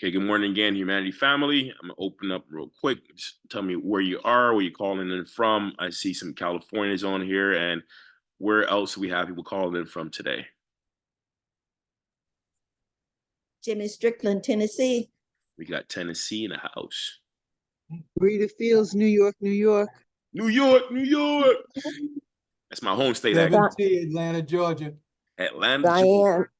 Okay, good morning again, Humanity family. I'm gonna open up real quick. Just tell me where you are, where you're calling in from. I see some Californians on here, and where else do we have people calling in from today? Jimmy Strickland, Tennessee. We got Tennessee in the house. Rita Fields, New York, New York. New York, New York. That's my home state. 7T, Atlanta, Georgia. Atlanta, Georgia.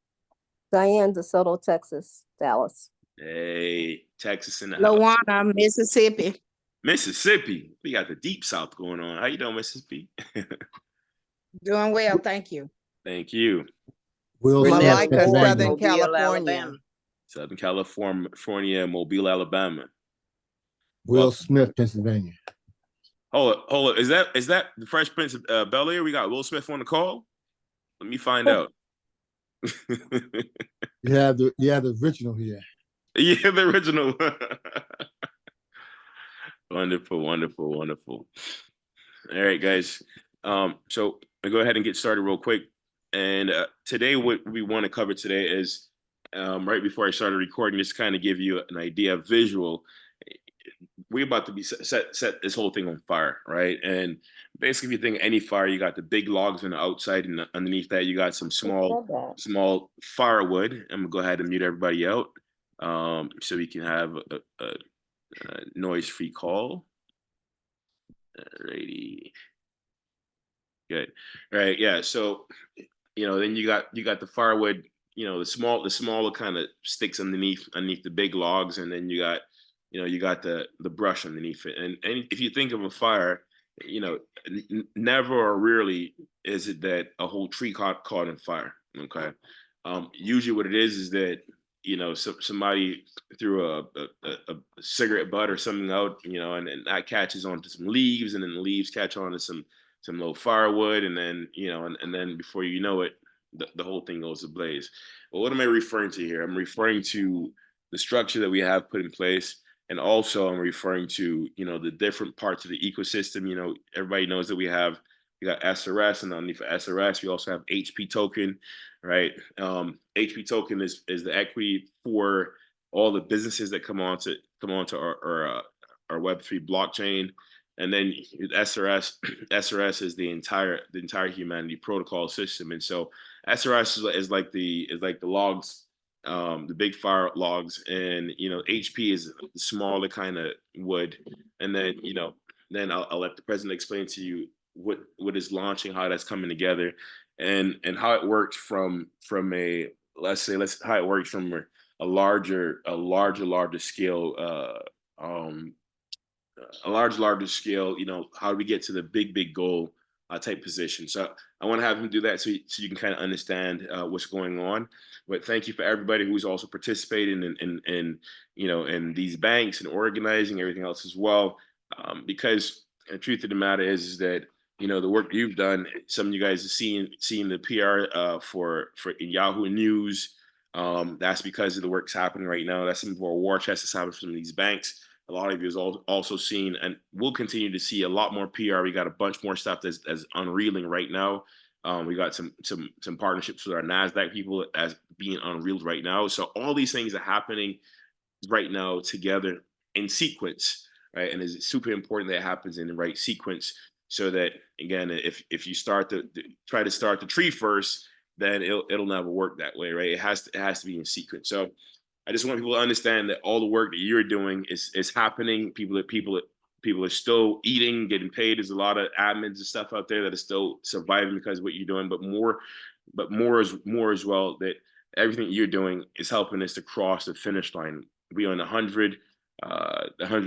Diane DeSoto, Texas, Dallas. Hey, Texas in the house. Lawana, Mississippi. Mississippi. We got the deep south going on. How you doing, Mississippi? Doing well, thank you. Thank you. Will Malika, Smith, Southern Mobile, California. Alabama. Southern California, Mobile, Alabama. Will Smith, Pennsylvania. Hold up. Is that the Fresh Prince of Bel-Air? We got Will Smith on the call? Let me find out. You have the original here. Yeah, the original. Wonderful, wonderful, wonderful. All right, guys. So I'll go ahead and get started real quick. And today, what we want to cover today is right before I started recording, just kind of give you an idea, visual. We're about to be set this whole thing on fire, right? And basically, if you think any fire, you got the big logs on the outside, and underneath that, you got some small firewood. I'm gonna go ahead and mute everybody out, so we can have a noise-free call. Alrighty, good. All right, yeah. So, then you got the firewood. The smaller kind of sticks underneath the big logs, and then you got the brush underneath it. And if you think of a fire, never or rarely is it that a whole tree caught on fire. Okay. Usually what it is that, somebody threw a cigarette butt or something out, and that catches onto some leaves, and then the leaves catch on to some low firewood. And then, and then before you know it, the whole thing goes ablaze. Well, what am I referring to here? I'm referring to the structure that we have put in place. And also I'm referring to, the different parts of the ecosystem. Everybody knows that we got SRS, and underneath SRS, we also have HP token, right? HP token is the equity for all the businesses that come onto our Web3 blockchain. And then SRS is the entire humanity protocol system. And so SRS is like the logs, the big fire logs, and HP is the smaller kind of wood. And then then I'll let the president explain to you what is launching, how that's coming together, and how it works from a how it works from a larger scale, larger scale. How do we get to the big goal type position? So I want to have him do that so you can kind of understand what's going on. But thank you for everybody who's also participating in these banks and organizing everything else as well. Because the truth of the matter is that the work you've done. Some of you guys have seen the PR for in Yahoo News. That's because of the work's happening right now. That's some of our war chest that's happening from these banks. A lot of you has also seen, and we'll continue to see a lot more PR. We got a bunch more stuff that's unreeling right now. We got some partnerships with our NASDAQ people as being unreeled right now. So all these things are happening right now together in sequence, right? And it's super important that it happens in the right sequence, so that, again, if you try to start the tree first, then it'll never work that way, right? It has to be in sequence. So I just want people to understand that all the work that you're doing is happening. People are still eating, getting paid. There's a lot of admins and stuff out there that are still surviving because of what you're doing, but more as well, that everything you're doing is helping us to cross the finish line. We on the 100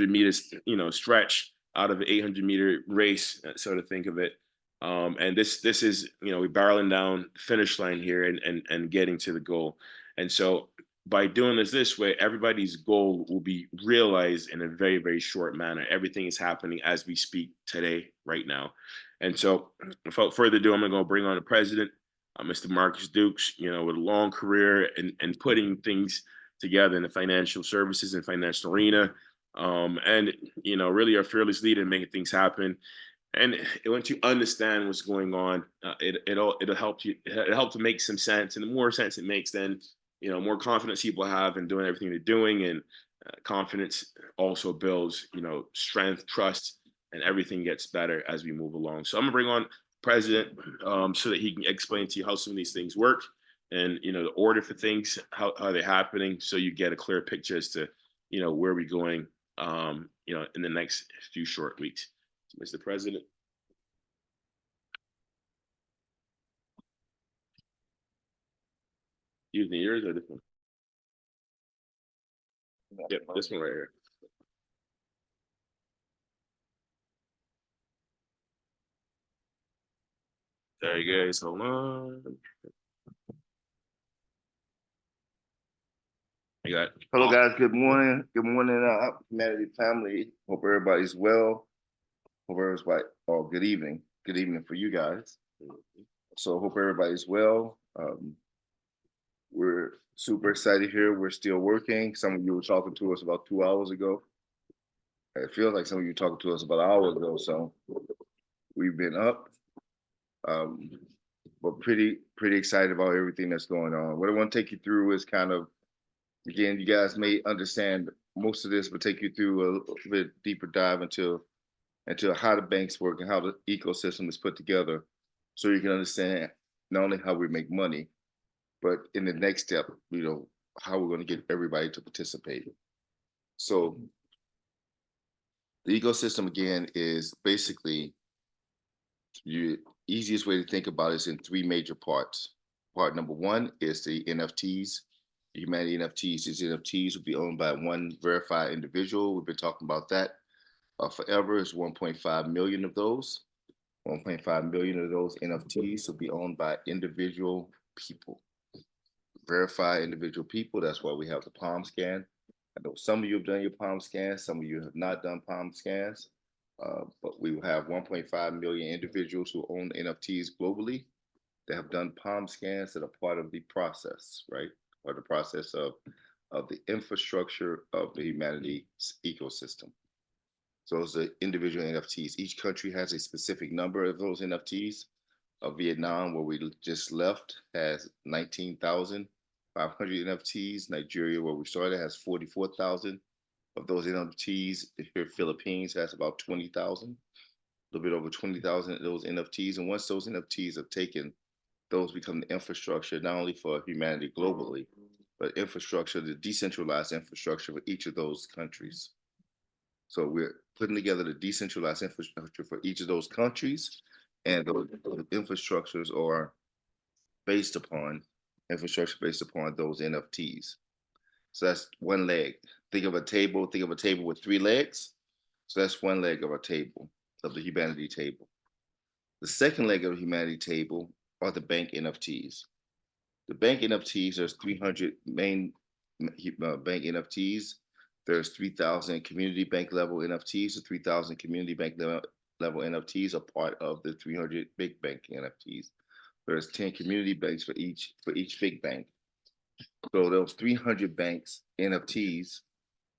meters, stretch out of an 800-meter race, sort of think of it. And this is, we're barreling down the finish line here and getting to the goal. And so by doing this way, everybody's goal will be realized in a very, very short manner. Everything is happening as we speak today, right now. And so without further ado, I'm going to bring on the president, Mr. Marcus Dukes, with a long career and putting things together in the financial services and financial arena. And, really a fearless leader in making things happen. And once you understand what's going on, it'll help you. It'll help to make some sense. And the more sense it makes, then more confidence people have in doing everything they're doing, and confidence also builds, strength, trust, and everything gets better as we move along. So I'm gonna bring on President so that he can explain to you how some of these things work, and the order for things, how they're happening, so you get a clear picture as to where we're going, in the next few short weeks. Mr. President. Using yours or this one? Yep, this one right here. There you go. Hold on. You got. Hello, guys. Good morning. Good morning, Humanity family. Hope everybody's well. Hope everybody's oh, good evening. Good evening for you guys. So hope everybody's well. We're super excited here. We're still working. Some of you were talking to us about 2 hours ago. It feels like some of you were talking to us about an hour ago. So we've been up. But pretty excited about everything that's going on. What I want to take you through is kind of, again, you guys may understand most of this, but take you through a little bit deeper dive into how the banks work and how the ecosystem is put together, so you can understand not only how we make money, but in the next step, how we're going to get everybody to participate. So the ecosystem, again, is basically, the easiest way to think about it is in 3 major parts. Part number 1 is the NFTs. Humanity NFTs. These NFTs will be owned by one verified individual. We've been talking about that forever. It's 1.5 million of those. 1.5 million of those NFTs will be owned by individual people, verified individual people. That's why we have the palm scan. I know some of you have done your palm scans, some of you have not done palm scans, but we will have 1.5 million individuals who own NFTs globally that have done palm scans that are part of the process, right? Or the process of the infrastructure of the humanities ecosystem. So those are individual NFTs. Each country has a specific number of those NFTs. Vietnam, where we just left, has 19,500 NFTs. Nigeria, where we started, has 44,000 of those NFTs. Here, Philippines has about 20,000, a little bit over 20,000 of those NFTs. And once those NFTs are taken, those become the infrastructure, not only for humanity globally, but infrastructure, the decentralized infrastructure for each of those countries. So we're putting together the decentralized infrastructure for each of those countries, and those infrastructures are based upon those NFTs. So that's one leg. Think of a table with 3 legs. So that's one leg of a table, of the humanity table. The second leg of the humanity table are the bank NFTs. The bank NFTs, there's 300 main bank NFTs. There's 3,000 community bank level NFTs. The 3,000 community bank level NFTs are part of the 300 big bank NFTs. There's 10 community banks for each big bank. So those 300 banks NFTs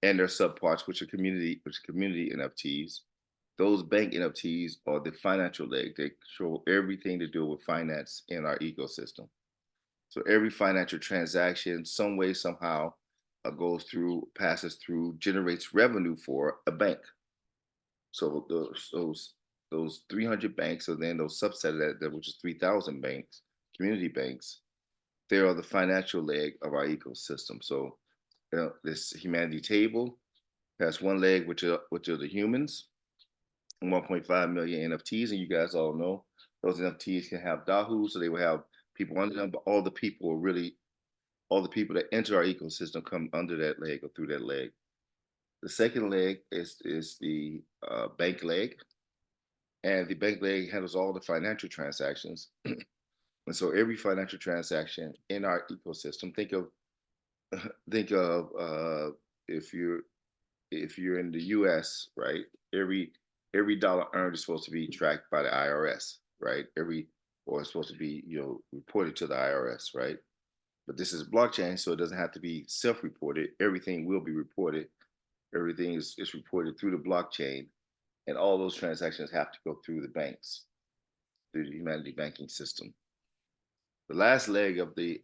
and their subparts, which are community NFTs. Those bank NFTs are the financial leg. They show everything to do with finance in our ecosystem. So every financial transaction, some way, somehow, goes through, passes through, generates revenue for a bank. So those 300 banks, or then those subset of that, which is 3,000 banks, community banks, they are the financial leg of our ecosystem. So this humanity table has one leg, which are the humans, and 1.5 million NFTs. And you guys all know those NFTs can have Dahoo, so they will have people under them, but all the people that enter our ecosystem come under that leg or through that leg. The second leg is the bank leg, and the bank leg handles all the financial transactions. And so every financial transaction in our ecosystem, think of if you're in the U.S., right? Every dollar earned is supposed to be tracked by the IRS, right? Or it's supposed to be reported to the IRS, right? But this is blockchain, so it doesn't have to be self-reported. Everything will be reported. Everything is reported through the blockchain, and all those transactions have to go through the banks, through the humanity banking system. The last leg of the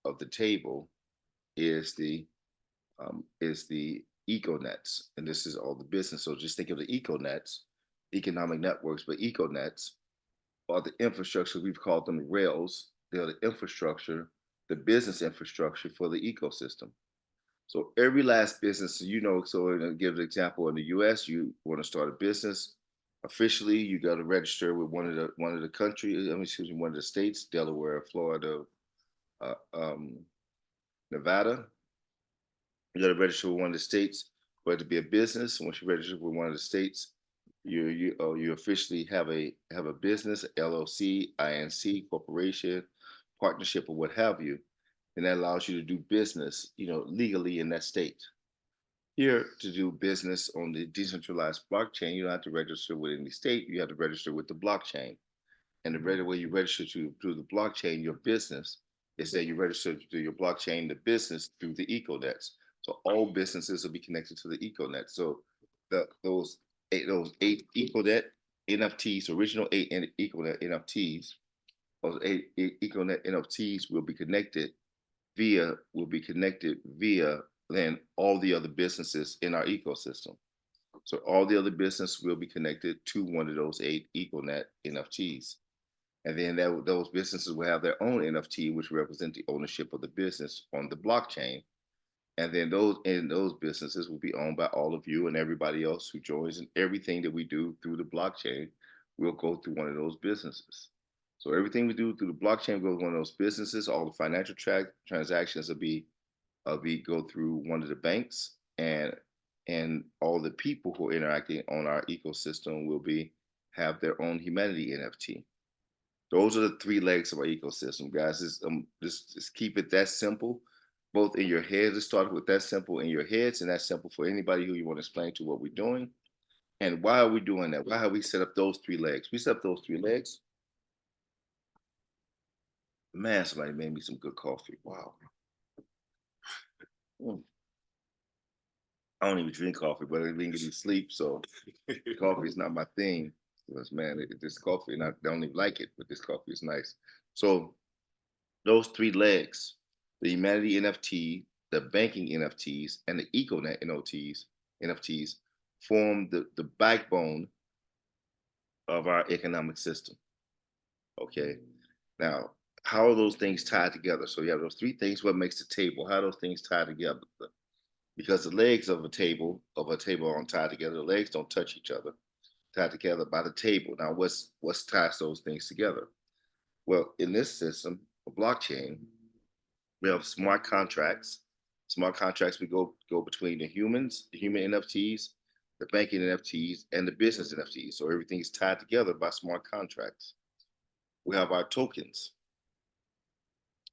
of the table is the eco-nets, and this is all the business. So just think of the eco-nets, economic networks, but eco-nets are the infrastructure. We've called them rails. They're the infrastructure, the business infrastructure for the ecosystem. So every last business, you know, so to give an example, in the US, you want to start a business. Officially, you got to register with one of the countries, excuse me, one of the states, Delaware, Florida, Nevada. You got to register with one of the states for it to be a business. Once you register with one of the states, you officially have a business, LLC, INC, corporation, partnership, or what have you, and that allows you to do business, you know, legally in that state. Here, to do business on the decentralized blockchain, you don't have to register with any state. You have to register with the blockchain. And the way you register through the blockchain, your business, is that you register through your blockchain, the business, through the eco-nets. So all businesses will be connected to the eco-net. So those eight eco-net NFTs, original eight eco-net NFTs, those eight eco-net NFTs will be connected via then all the other businesses in our ecosystem. So all the other business will be connected to one of those eight eco-net NFTs. And then those businesses will have their own NFT, which represent the ownership of the business on the blockchain. And then those businesses will be owned by all of you and everybody else who joins, and everything that we do through the blockchain will go through one of those businesses. So everything we do through the blockchain goes to one of those businesses. All the financial transactions will go through one of the banks, and all the people who are interacting on our ecosystem will have their own humanity NFT. Those are the three legs of our ecosystem, guys. Just keep it that simple, both in your heads. It started with that simple in your heads, and that's simple for anybody who you want to explain to what we're doing. And why are we doing that? Why have we set up those three legs? We set up those three legs. Man, somebody made me some good coffee. Wow. I don't even drink coffee, but it didn't give me sleep, so coffee is not my thing. Because, man, this coffee, and I don't even like it, but this coffee is nice. So those three legs, the humanity NFT, the banking NFTs, and the eco-net NFTs form the backbone of our economic system. Okay. Now, how are those things tied together? So you have those three things. What makes the table? How are those things tied together? Because the legs of a table aren't tied together. The legs don't touch each other. Tied together by the table. Now, what's ties those things together? Well, in this system, a blockchain, we have smart contracts. Smart contracts we go between the human NFTs, the banking NFTs, and the business NFTs. So everything is tied together by smart contracts. We have our tokens.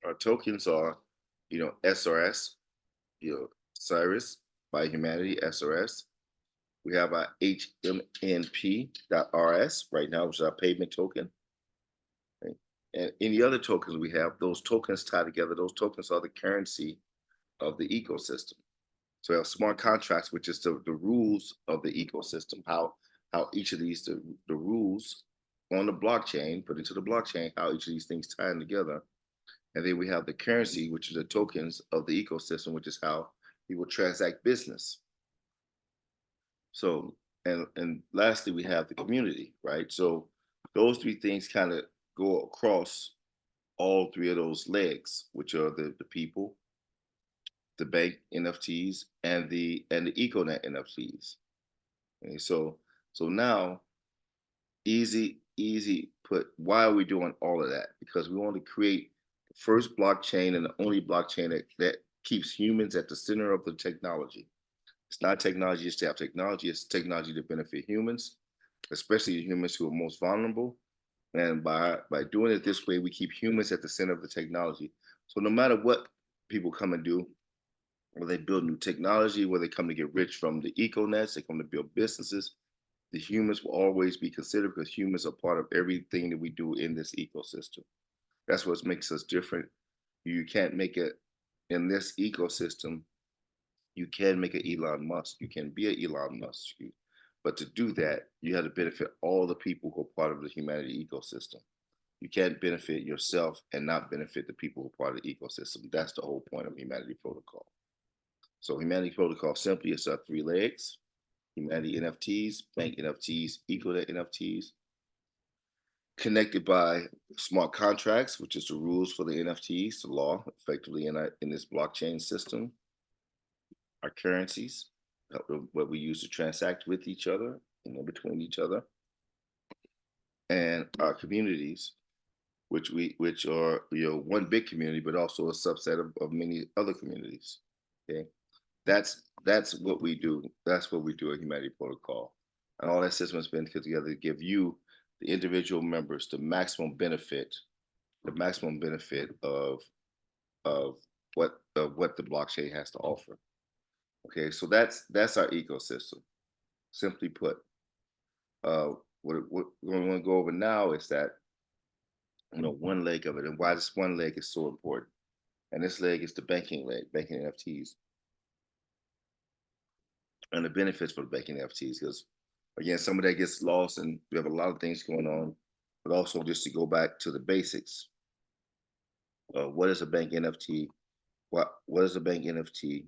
Our tokens are, SRS, Cyrus by Humanity, SRS. We have our HMNP.RS right now, which is our payment token. Right? And any other tokens we have, those tokens tie together. Those tokens are the currency of the ecosystem. So we have smart contracts, which is the rules of the ecosystem, how each of these, the rules on the blockchain, put into the blockchain, how each of these things tie in together. And then we have the currency, which is the tokens of the ecosystem, which is how people transact business. So, and lastly, we have the community, right? So those three things kind of go across all three of those legs, which are the people, the bank NFTs, and the econet NFTs. Okay, so now, easy put, why are we doing all of that? Because we want to create the first blockchain and the only blockchain that keeps humans at the center of the technology. It's not technology just to have technology, it's technology to benefit humans, especially humans who are most vulnerable. And by doing it this way, we keep humans at the center of the technology. So no matter what people come and do, whether they build new technology, whether they come to get rich from the eco-nets, they come to build businesses, the humans will always be considered, because humans are part of everything that we do in this ecosystem. That's what makes us different. You can't make it in this ecosystem. You can make an Elon Musk. You can be an Elon Musk. But to do that, you have to benefit all the people who are part of the humanity ecosystem. You can't benefit yourself and not benefit the people who are part of the ecosystem. That's the whole point of Humanity Protocol. So Humanity Protocol simply is 3 legs: Humanity NFTs, bank NFTs, equal NFTs, connected by smart contracts, which is the rules for the NFTs, the law, effectively in this blockchain system. Our currencies, what we use to transact with each other and in between each other, and our communities, which are one big community, but also a subset of many other communities. Okay, that's what we do. That's what we do at Humanity Protocol, and all that system has been put together to give you, the individual members, the maximum benefit of what the blockchain has to offer. Okay, so that's our ecosystem. Simply put, what we want to go over now is that, one leg of it, and why this one leg is so important. And this leg is the banking leg, banking NFTs, and the benefits for the banking NFTs. Because again, some of that gets lost, and we have a lot of things going on. But also, just to go back to the basics, what is a bank NFT? What is a bank NFT?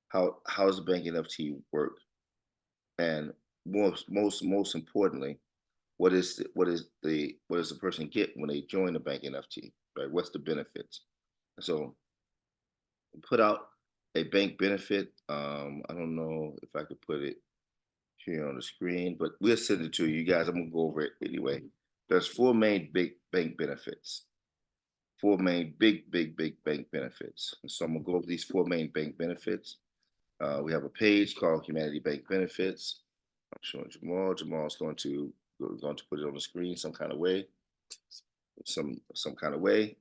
How does a bank NFT work? And most importantly, what does the person get when they join the bank NFT? Right? What's the benefits? So put out a bank benefit. I don't know if I could put it here on the screen, but we'll send it to you guys. I'm gonna go over it anyway. There's 4 main big bank benefits. 4 main big bank benefits. And so I'm gonna go over these 4 main bank benefits. We have a page called Humanity Bank Benefits. I'm showing Jumal. Jamal's going to put it on the screen some kind of way. Some kind of way.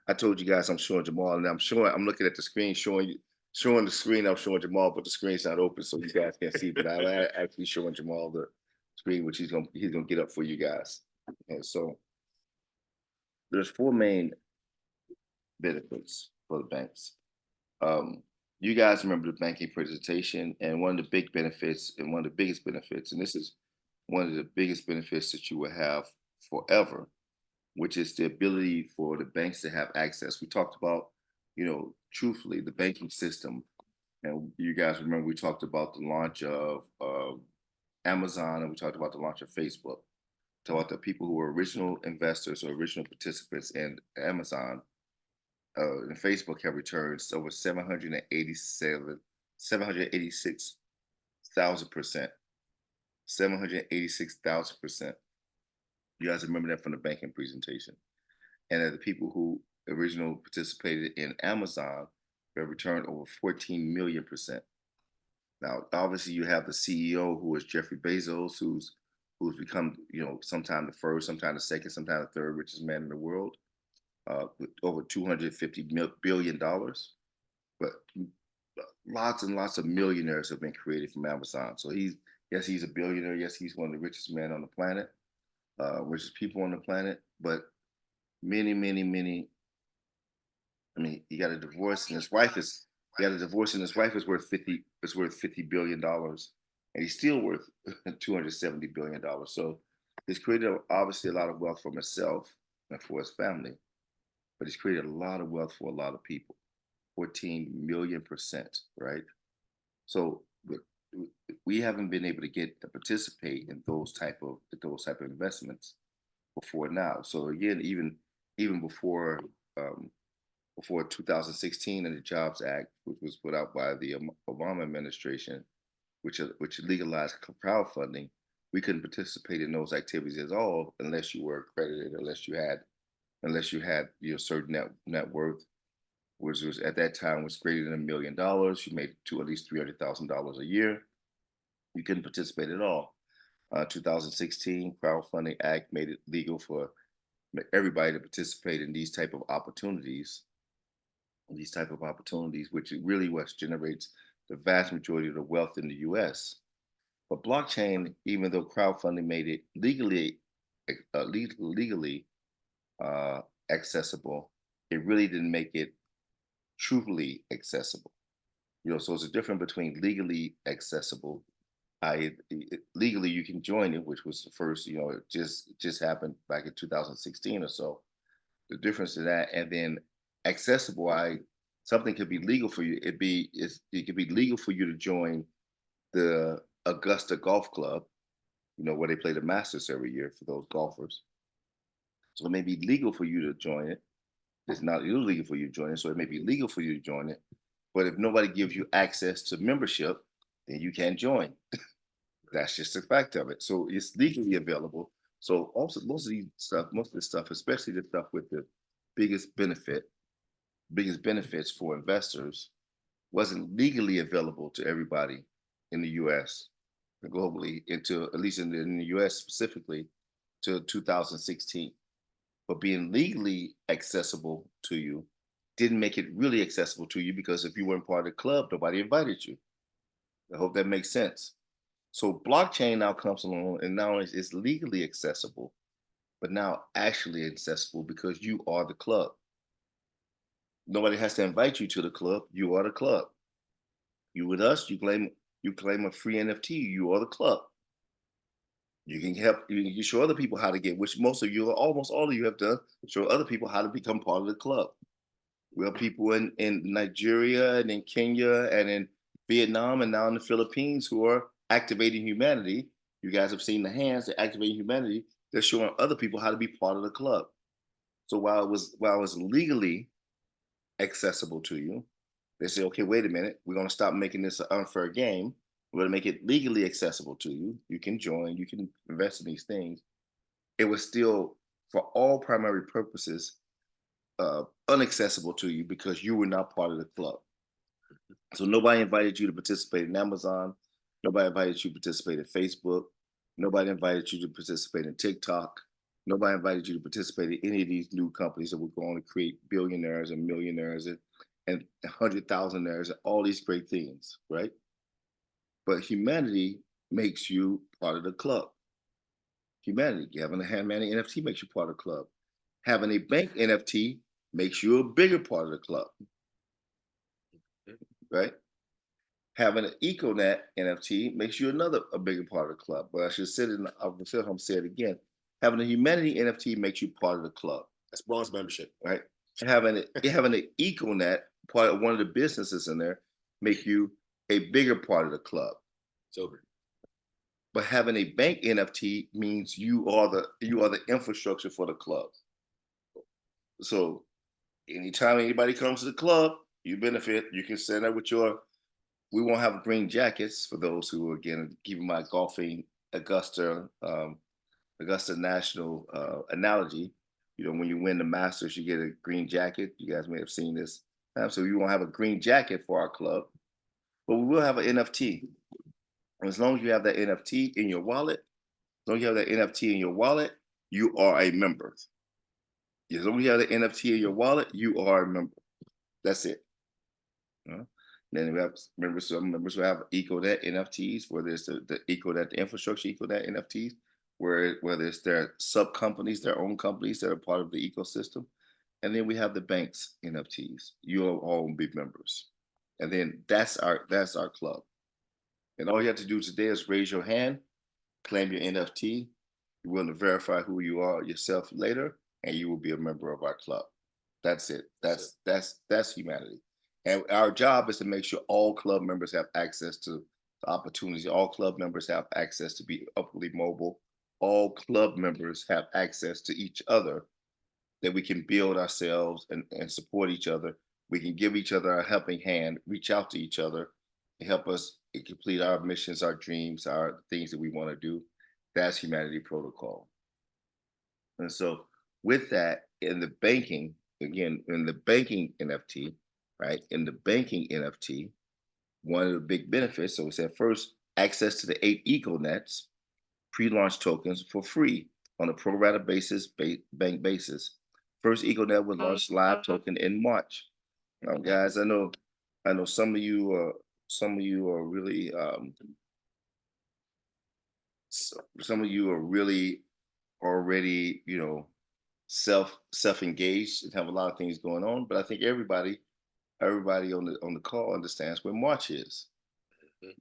I told you guys I'm showing Jamal, and I'm looking at the screen, showing the screen. I'm showing Jamal, but the screen's not open, so you guys can't see. But I'm actually showing Jamal the screen, which he's gonna get up for you guys. And so there's 4 main benefits for the banks. You guys remember the banking presentation, and one of the big benefits, and one of the biggest benefits, and this is one of the biggest benefits that you will have forever, which is the ability for the banks to have access. We talked about, truthfully, the banking system. And you guys remember we talked about the launch of Amazon, and we talked about the launch of Facebook. Talked about the people who were original investors or original participants in Amazon and Facebook have returned over 786,000%. 786,000%. You guys remember that from the banking presentation. And the people who originally participated in Amazon have returned over 14 million%. Now, obviously, you have the CEO, who is Jeffrey Bezos, who's become, sometime the first, sometime the second, sometime the third richest man in the world, with over $250 billion. But lots and lots of millionaires have been created from Amazon. So he's a billionaire. Yes, he's one of the richest men on the planet, richest people on the planet. But many. I mean, he got a divorce, and his wife is worth $50 billion, and he's still worth $270 billion. So he's created obviously a lot of wealth for himself and for his family, but he's created a lot of wealth for a lot of people, 14 million%, right? So we haven't been able to get to participate in those type of investments before now. So again, even before 2016 and the Jobs Act, which was put out by the Obama administration, which legalized crowdfunding, we couldn't participate in those activities at all unless you were accredited, unless you had your certain net worth, which was at that time was greater than $1 million. You made at least $300,000 a year. You couldn't participate at all. 2016 Crowdfunding Act made it legal for everybody to participate in these type of opportunities, which really what generates the vast majority of the wealth in the U.S. But blockchain, even though crowdfunding made it legally accessible, it really didn't make it truly accessible. So it's a difference between legally accessible legally you can join it, which was the first, it just happened back in 2016 or so. The difference in that, and then accessible, something could be legal for you. It could be legal for you to join the Augusta Golf Club, where they play the Masters every year for those golfers. So it may be legal for you to join it. It's not illegal for you to join it, so it may be legal for you to join it. But if nobody gives you access to membership, then you can't join. That's just a fact of it. So it's legally available. So also most of this stuff, especially the stuff with the biggest benefits for investors, wasn't legally available to everybody in the US and globally until, at least in the US specifically, to 2016. But being legally accessible to you didn't make it really accessible to you, because if you weren't part of the club, nobody invited you. I hope that makes sense. So blockchain now comes along, and now it's legally accessible, but now actually accessible because you are the club. Nobody has to invite you to the club. You are the club. You with us, you claim a free NFT, you are the club. You can show other people how to get, which almost all of you have done, show other people how to become part of the club. We have people in Nigeria and in Kenya and in Vietnam and now in the Philippines who are activating humanity. You guys have seen the hands, they're activating humanity. They're showing other people how to be part of the club. So while it was legally accessible to you, they say, okay, wait a minute, we're going to stop making this an unfair game. We're going to make it legally accessible to you. You can join, you can invest in these things. It was still, for all primary purposes, unaccessible to you because you were not part of the club. So nobody invited you to participate in Amazon. Nobody invited you to participate in Facebook. Nobody invited you to participate in TikTok. Nobody invited you to participate in any of these new companies that were going to create billionaires and millionaires and 100,000aires and all these great things, right? But humanity makes you part of the club. Humanity, having a humanity NFT makes you part of the club. Having a bank NFT makes you a bigger part of the club, right? Having an EcoNet NFT makes you a bigger part of the club. But I should say it again. Having a humanity NFT makes you part of the club. That's bronze membership. Right? Having an EcoNet, part of one of the businesses in there, make you a bigger part of the club. Sober. But having a bank NFT means you are the infrastructure for the club. So anytime anybody comes to the club, you benefit. You can stand up with we won't have green jackets for those who, again, keeping my golfing Augusta National analogy. When you win the Masters, you get a green jacket. You guys may have seen this. So we won't have a green jacket for our club, but we will have an NFT. And as long as you have that NFT in your wallet, you are a member. As long as you have the NFT in your wallet, you are a member. That's it. Then we have some members who have EcoNet NFTs, where there's the EcoNet, the infrastructure EcoNet NFTs, where there's their sub companies, their own companies that are part of the ecosystem. And then we have the banks NFTs. You all will be members. And then that's our club. And all you have to do today is raise your hand, claim your NFT. You're willing to verify who you are yourself later, and you will be a member of our club. That's it. That's humanity. And our job is to make sure all club members have access to opportunities. All club members have access to be upwardly mobile. All club members have access to each other, that we can build ourselves and support each other. We can give each other a helping hand, reach out to each other, and help us complete our missions, our dreams, our things that we want to do. That's Humanity Protocol. And so with that, in the banking NFT, right? In the banking NFT, one of the big benefits, so we said first, access to the 8 EcoNets, pre-launch tokens for free on a pro rata basis, bank basis. First EcoNet will launch live token in March. Now, guys, I know some of you are really already, self-engaged and have a lot of things going on. But I think everybody on the call understands where March is.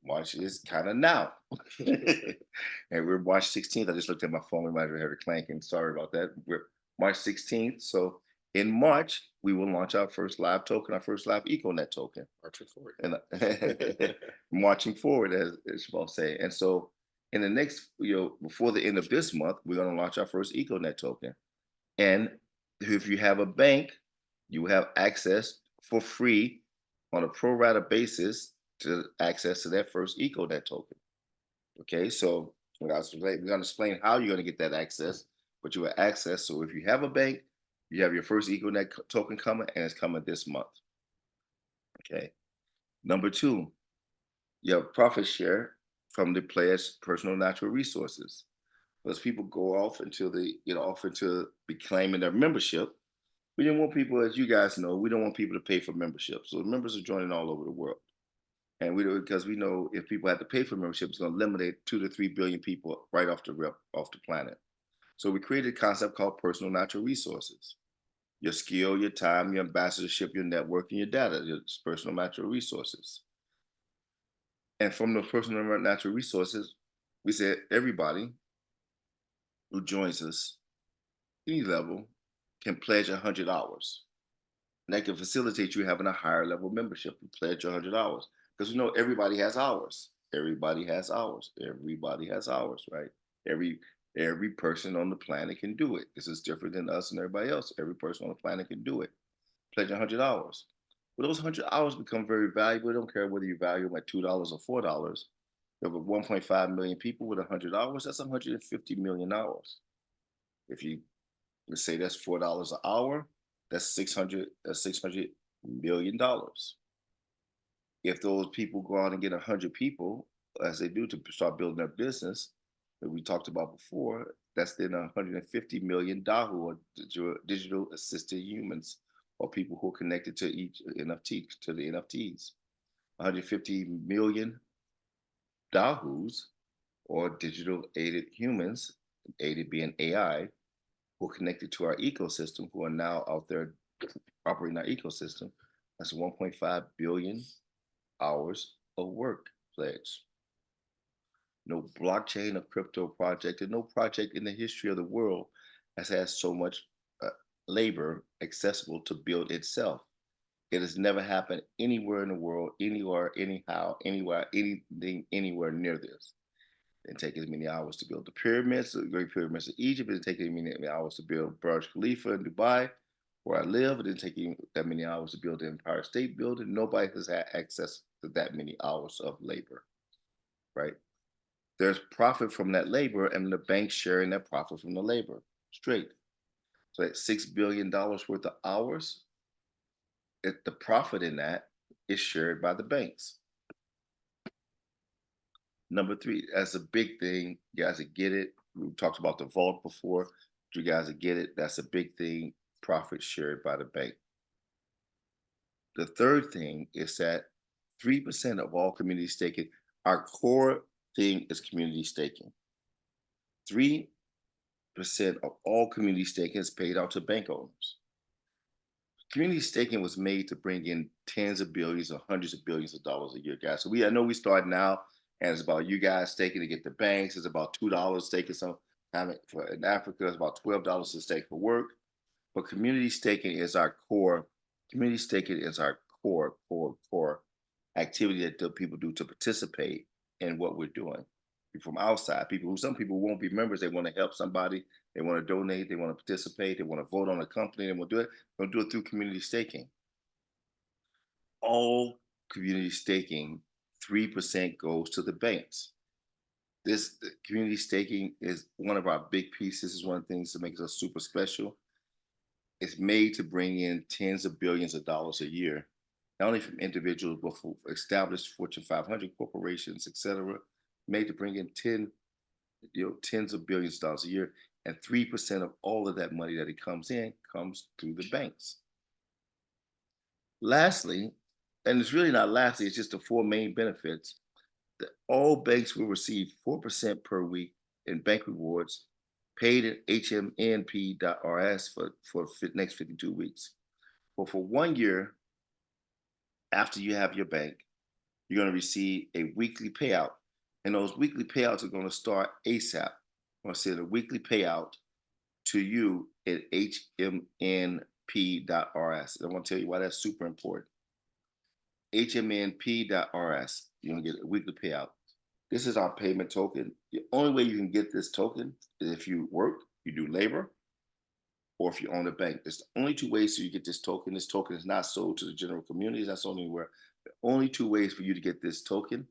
March is kind of now. And we're March 16th. I just looked at my phone. We might have heard it clanking. Sorry about that. We're March 16th. So in March, we will launch our first live token, our first live EcoNet token. Marching forward. And marching forward, as Jamal say. And so in the next, before the end of this month, we're going to launch our first EcoNet token. And if you have a bank, you have access for free on a pro rata basis to access to that first EcoNet token. Okay, so we're going to explain how you're going to get that access, but you have access. So if you have a bank, you have your first EcoNet token coming, and it's coming this month. Okay. Number 2, you have profit share from the players' personal natural resources. As people go off into be claiming their membership, we didn't want people, as you guys know, we don't want people to pay for membership. So members are joining all over the world. And because we know if people have to pay for membership, it's going to eliminate 2 to 3 billion people right off the planet. So we created a concept called personal natural resources. Your skill, your time, your ambassadorship, your network, and your data, your personal natural resources. And from the personal natural resources, we said everybody who joins us, any level, can pledge 100 hours. And that can facilitate you having a higher level membership. You pledge 100 hours. Because we know everybody has hours. Everybody has hours. Everybody has hours, right? Every person on the planet can do it. This is different than us and everybody else. Every person on the planet can do it. Pledge 100 hours. Well, those 100 hours become very valuable. I don't care whether you value them at $2 or $4. You have 1.5 million people with 100 hours. That's 150 million hours. If you, let's say that's $4 an hour, that's $600 million. If those people go out and get 100 people, as they do to start building their business, that we talked about before, that's then 150 million Dahu, or digital assisted humans, or people who are connected to each NFT, to the NFTs. 150 million Dahus, or digital aided humans, aided being AI, who are connected to our ecosystem, who are now out there operating our ecosystem. That's 1.5 billion hours of work pledged. No blockchain or crypto project, and no project in the history of the world has had so much labor accessible to build itself. It has never happened anywhere in the world, anywhere, anyhow, anywhere, anything, anywhere near this. It didn't take as many hours to build the pyramids, the Great Pyramids of Egypt. It didn't take as many hours to build Burj Khalifa in Dubai, where I live. It didn't take that many hours to build the Empire State Building. Nobody has had access to that many hours of labor, right? There's profit from that labor, and the bank's sharing that profit from the labor straight. So that $6 billion worth of hours, the profit in that is shared by the banks. Number 3, that's a big thing. You guys get it. We talked about the vault before. You guys get it. That's a big thing. Profit shared by the bank. The third thing is that 3% of all community staking, our core thing is community staking. 3% of all community staking is paid out to bank owners. Community staking was made to bring in tens of billions or hundreds of billions of dollars a year, guys. So I know we start now, and it's about you guys staking to get the banks. It's about $2 staking some time in Africa. It's about $12 to stake for work. But community staking is our core. Community staking is our core activity that people do to participate in what we're doing. From outside, some people won't be members. They want to help somebody. They want to donate. They want to participate. They want to vote on a company. They want to do it. They'll do it through community staking. All community staking, 3% goes to the banks. This community staking is one of our big pieces. This is one of the things that makes us super special. It's made to bring in tens of billions of dollars a year, not only from individuals, but from established Fortune 500 corporations, et cetera, made to bring in tens of billions of dollars a year. And 3% of all of that money that it comes in comes through the banks. Lastly, and it's really not lastly, it's just the 4 main benefits, that all banks will receive 4% per week in bank rewards paid at hmnp.rs for the next 52 weeks. But for 1 year, after you have your bank, you're going to receive a weekly payout. And those weekly payouts are going to start ASAP. I'm going to send a weekly payout to you at hmnp.rs. I want to tell you why that's super important. hmnp.rs. You're going to get a weekly payout. This is our payment token. The only way you can get this token is if you work, you do labor, or if you own a bank. There's the only two ways you get this token. This token is not sold to the general community. It's not sold anywhere. The only two ways for you to get this token,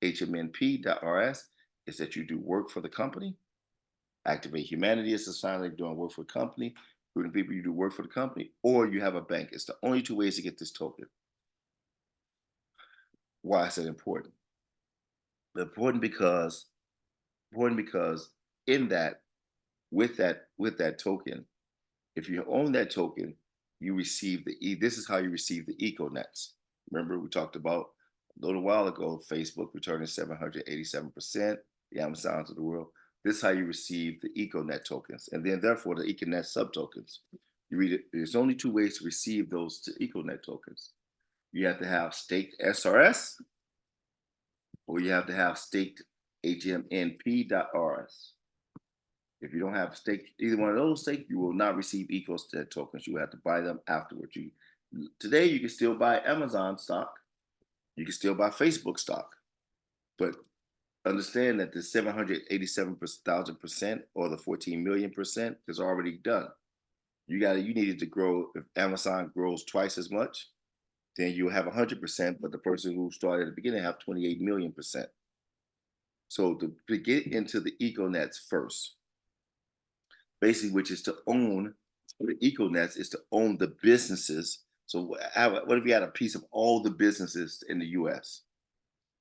hmnp.rs, is that you do work for the company. Activate Humanity is a sign that you're doing work for the company. Recruiting people, you do work for the company, or you have a bank. It's the only two ways to get this token. Why is that important? Important because in that, with that token, if you own that token, you receive this is how you receive the EcoNets. Remember, we talked about a little while ago, Facebook returning 787%, the Amazons of the world. This is how you receive the EcoNet tokens, and then therefore the EcoNet sub-tokens. You read it, there's only two ways to receive those EcoNet tokens. You have to have staked SRS, or you have to have staked hmnp.rs. If you don't have stake, either one of those staked, you will not receive EcoNet tokens. You have to buy them afterwards. Today, you can still buy Amazon stock. You can still buy Facebook stock. But understand that the 787,000% or the 14 million% is already done. You needed to grow. If Amazon grows twice as much, then you have 100%, but the person who started at the beginning have 28 million%. So to get into the EcoNets first, basically, which is to own the EcoNets, is to own the businesses. So what if you had a piece of all the businesses in the US?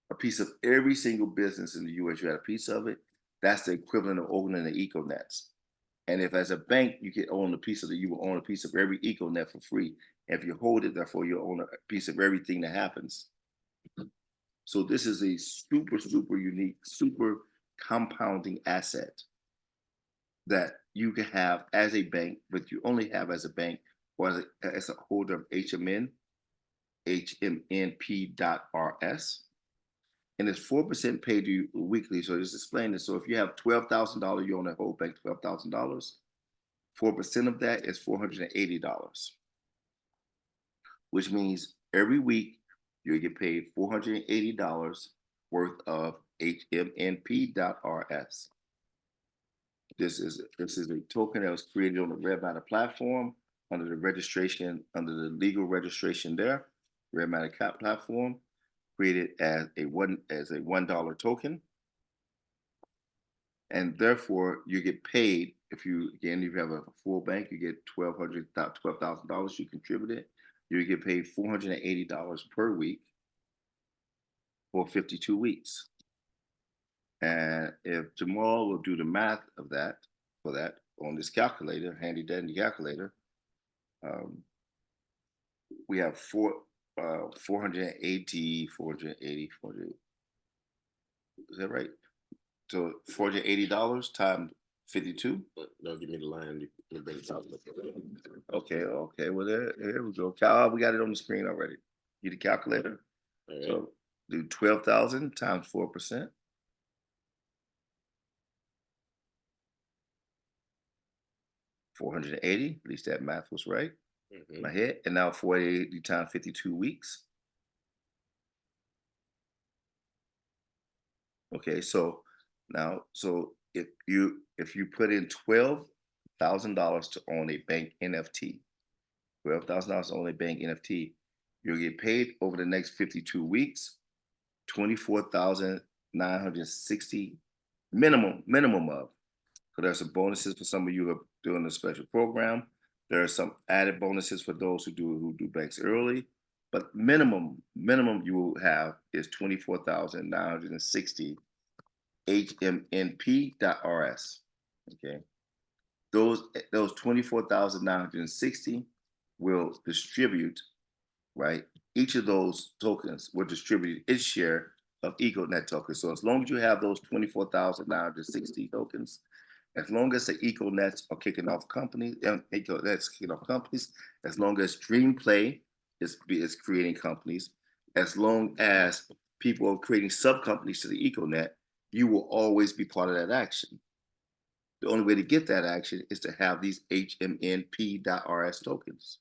A piece of every single business in the US, you had a piece of it. That's the equivalent of owning the EcoNets. And if as a bank, you can own a piece of it, you will own a piece of every EcoNet for free. And if you hold it, therefore you own a piece of everything that happens. So this is a super, super unique, super compounding asset that you can have as a bank, but you only have as a bank or as a holder of hmnp.rs. And it's 4% paid to you weekly. So just explain this. So if you have $12,000, you own a whole bank, $12,000. 4% of that is $480, which means every week you get paid $480 worth of hmnp.rs. This is a token that was created on the Red Matter platform under the legal registration there, Red Matter Cap platform, created as a $1 token. And therefore you get paid if you have a full bank, you get $12,000 you contributed. You get paid $480 per week for 52 weeks. And if Jamal will do the math of that on this calculator, handy dandy calculator, we have 480. Is that right? So $480 times 52. No, give me the line. You bring it out. Okay. Well, there we go. Cal, we got it on the screen already. Get the calculator. Right. So do 12,000 times 4%. $480. At least that math was right. Mm-hmm. My head. And now 480 times 52 weeks. Okay, so now, if you put in $12,000 to own a bank NFT, $12,000 to own a bank NFT, you'll get paid over the next 52 weeks, $24,960 minimum of. So there's some bonuses for some of you who are doing a special program. There are some added bonuses for those who do banks early, but minimum you will have is $24,960 hmnp.rs. Okay, those $24,960 will distribute, right? Each of those tokens will distribute its share of EcoNet tokens. So as long as you have those 24,960 tokens, as long as the EcoNets are kicking off companies, as long as Dream Play is creating companies, as long as people are creating sub companies to the EcoNet, you will always be part of that action. The only way to get that action is to have these HMNP.RS tokens.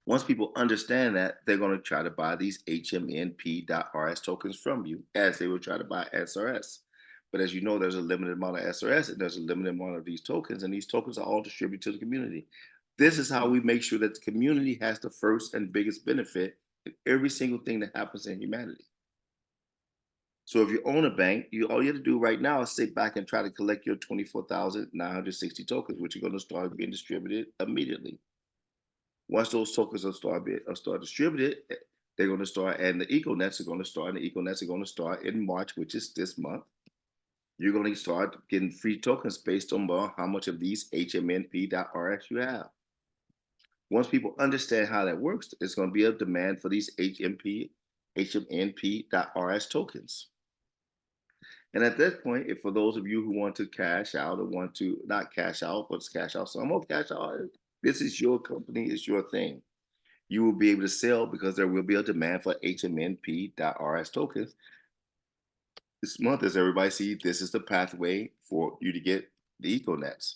Once people understand that, they're going to try to buy these HMNP.RS tokens from you as they would try to buy SRS. But as you know, there's a limited amount of SRS and there's a limited amount of these tokens, and these tokens are all distributed to the community. This is how we make sure that the community has the first and biggest benefit in every single thing that happens in humanity. So if you own a bank, all you have to do right now is sit back and try to collect your 24,960 tokens, which are going to start being distributed immediately. Once those tokens are start distributed, they're going to start, and the EcoNets are going to start, and the EcoNets are going to start in March, which is this month. You're going to start getting free tokens based on how much of these HMNP.RS you have. Once people understand how that works, there's going to be a demand for these HMNP.RS tokens. And at that point, if for those of you who want to cash out or want to not cash out, but cash out some or cash out, this is your company, it's your thing. You will be able to sell because there will be a demand for HMNP.RS tokens. This month, as everybody sees, this is the pathway for you to get the EcoNets.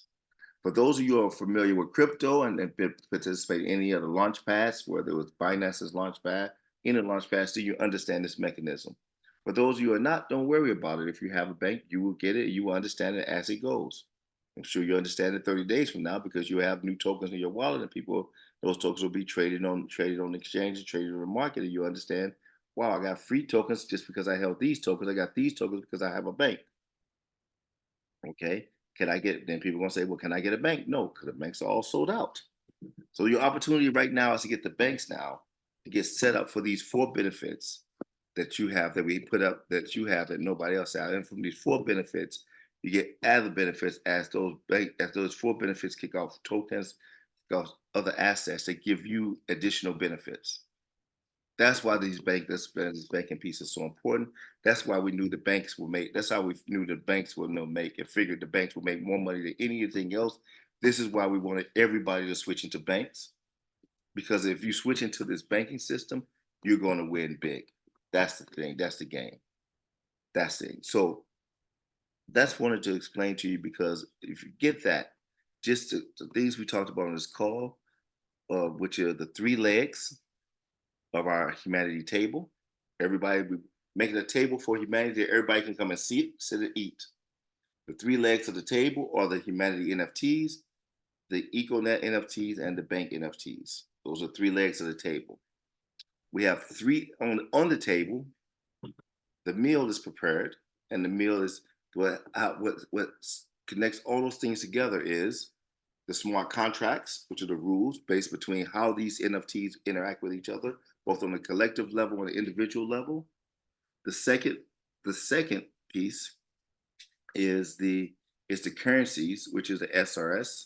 For those of you who are familiar with crypto and participate in any other launch pads, whether it was Binance's launch pad, any launch pads, do you understand this mechanism? For those of you who are not, don't worry about it. If you have a bank, you will get it. You will understand it as it goes. I'm sure you understand it 30 days from now because you have new tokens in your wallet, and those tokens will be traded on the exchange and traded on the market, and you understand, wow, I got free tokens just because I held these tokens. I got these tokens because I have a bank. Okay, then people are going to say, well, can I get a bank? No, because the banks are all sold out. So your opportunity right now is to get the banks now to get set up for these 4 benefits that you have, that we put up, that you have, that nobody else has. And from these 4 benefits, you get added benefits as those 4 benefits kick off tokens, kick off other assets that give you additional benefits. That's why this banking piece is so important. That's why we knew the banks will make, that's how we knew the banks will make and figured the banks will make more money than anything else. This is why we wanted everybody to switch into banks. Because if you switch into this banking system, you're going to win big. That's the thing. That's the game. That's it. So that's wanted to explain to you, because if you get that, just the things we talked about on this call, which are the 3 legs of our humanity table. Everybody, we making a table for humanity that everybody can come and sit and eat. The 3 legs of the table are the humanity NFTs, the EcoNet NFTs, and the bank NFTs. Those are 3 legs of the table. We have 3 on the table. The meal is prepared, and the meal is what connects all those things together is the smart contracts, which are the rules based between how these NFTs interact with each other, both on the collective level and the individual level. The second piece is the currencies, which is the SRS,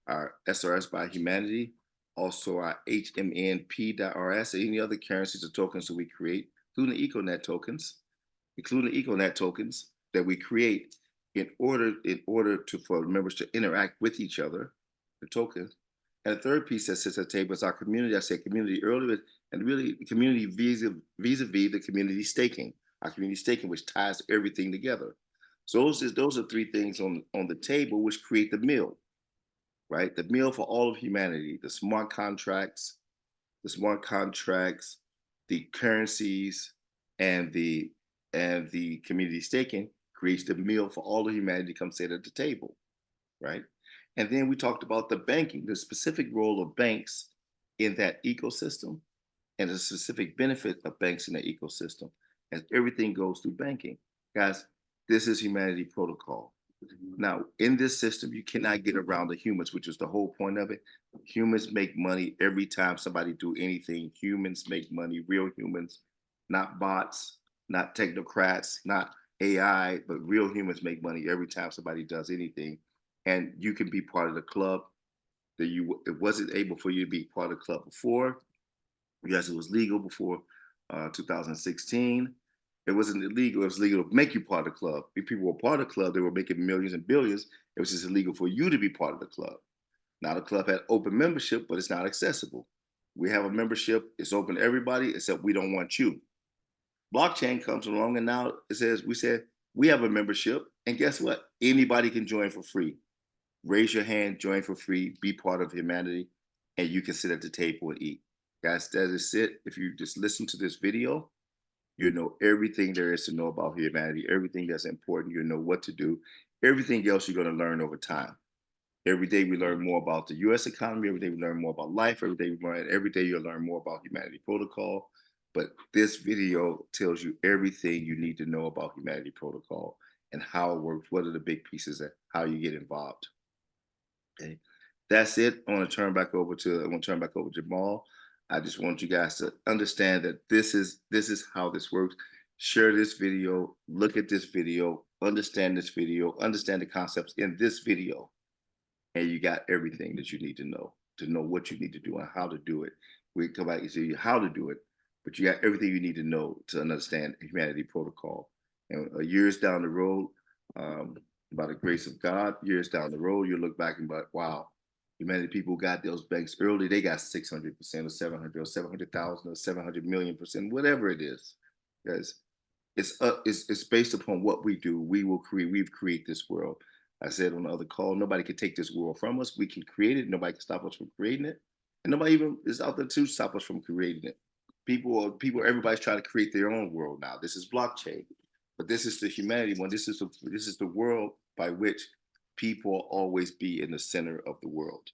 our SRS by humanity, also our HMNP.RS, and any other currencies or tokens that we create, including the EcoNet tokens, that we create in order for members to interact with each other, the tokens. And the third piece that sits at the table is our community. I said community earlier, and really the community vis-a-vis the community staking, our community staking, which ties everything together. So those are 3 things on the table which create the meal, right? The meal for all of humanity: the smart contracts, the currencies, and the community staking creates the meal for all of humanity to come sit at the table, right? And then we talked about the banking, the specific role of banks in that ecosystem, and the specific benefit of banks in the ecosystem, as everything goes through banking. Guys, this is humanity protocol. Now, in this system, you cannot get around the humans, which is the whole point of it. Humans make money every time somebody do anything. Humans make money, real humans, not bots, not technocrats, not AI, but real humans make money every time somebody does anything. And you can be part of the club that it wasn't able for you to be part of the club before. Yes, it was legal before 2016. It wasn't illegal. It was legal to make you part of the club. If people were part of the club, they were making millions and billions. It was just illegal for you to be part of the club. Now the club had open membership, but it's not accessible. We have a membership. It's open to everybody, except we don't want you. blockchain comes along and now it says, we said, we have a membership and guess what? Anybody can join for free. Raise your hand, join for free, be part of humanity, and you can sit at the table and eat. Guys, that is it. If you just listen to this video, you know everything there is to know about humanity, everything that's important, you know what to do, everything else you're going to learn over time. Every day we learn more about the US economy, every day we learn more about life, every day you'll learn more about Humanity Protocol. But this video tells you everything you need to know about Humanity Protocol and how it works, what are the big pieces, and how you get involved. Okay, that's it. I want to turn back over to Jamal. I just want you guys to understand that this is how this works. Share this video, look at this video, understand the concepts in this video, and you got everything that you need to know what you need to do and how to do it. We come back and see you how to do it, but you got everything you need to know to understand Humanity Protocol. And years down the road, by the grace of God, years down the road, you'll look back and be like, wow, Humanity people got those banks early. They got 600% or 700 or 700,000 or 700 million%, whatever it is. Because it's based upon what we do. We've created this world. I said on the other call, nobody can take this world from us. We can create it. Nobody can stop us from creating it. And nobody even is out there to stop us from creating it. Everybody's trying to create their own world now. This is blockchain, but this is the humanity one. This is the world by which people will always be in the center of the world.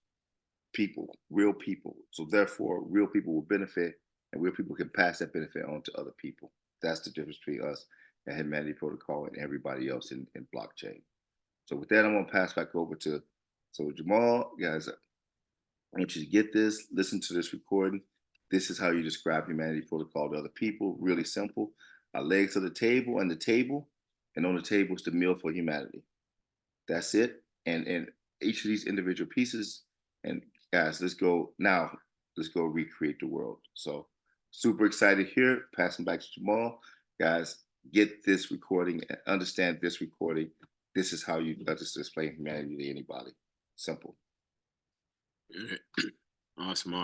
People, real people. So therefore, real people will benefit, and real people can pass that benefit on to other people. That's the difference between us and Humanity Protocol and everybody else in blockchain. So with that, I'm gonna pass back over to Jamal. Guys, I want you to get this, listen to this recording. This is how you describe Humanity Protocol to other people. Really simple. Our legs are the table, and on the table is the meal for humanity. That's it. And each of these individual pieces. And guys, let's go recreate the world. So super excited here. Passing back to Jamal. Guys, get this recording and understand this recording. This is how you just explain humanity to anybody. Simple. Awesome.